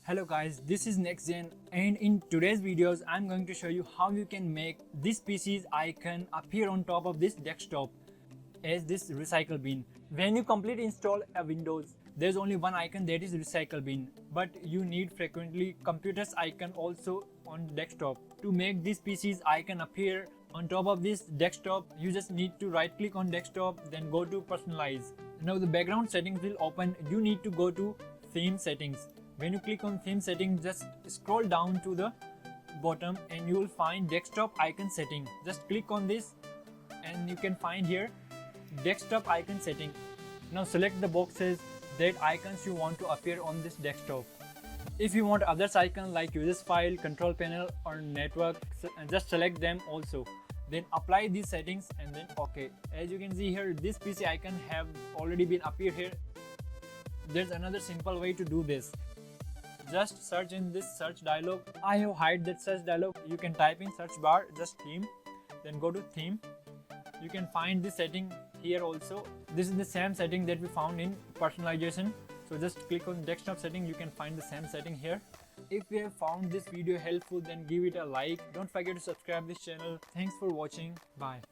Hello guys, this is NextGen, and in today's videos I'm going to show you how you can make this PC's icon appear on top of this desktop as this recycle bin. When you complete install a Windows, there's only one icon, that is recycle bin, but you need frequently computer's icon also on desktop. To make this PC's icon appear on top of this desktop, you just need to right click on desktop, then go to personalize. Now the background settings will open. You need to go to theme settings. When you click on theme settings, just scroll down to the bottom and you will find desktop icon setting. Just click on this and you can find here desktop icon setting. Now select the boxes that icons you want to appear on this desktop. If you want others icon like users file, control panel or network, just select them also. Then apply these settings and then OK. As you can see here, this PC icon have already been appeared here. There's another simple way to do this. Just search in this search dialog. I have hide that search dialog. You can type in search bar just theme, then go to theme. You can find this setting here also. This is the same setting that we found in personalization. So just click on desktop setting. You can find the same setting here. If you have found this video helpful, then give it a like. Don't forget to subscribe this channel. Thanks for watching. Bye.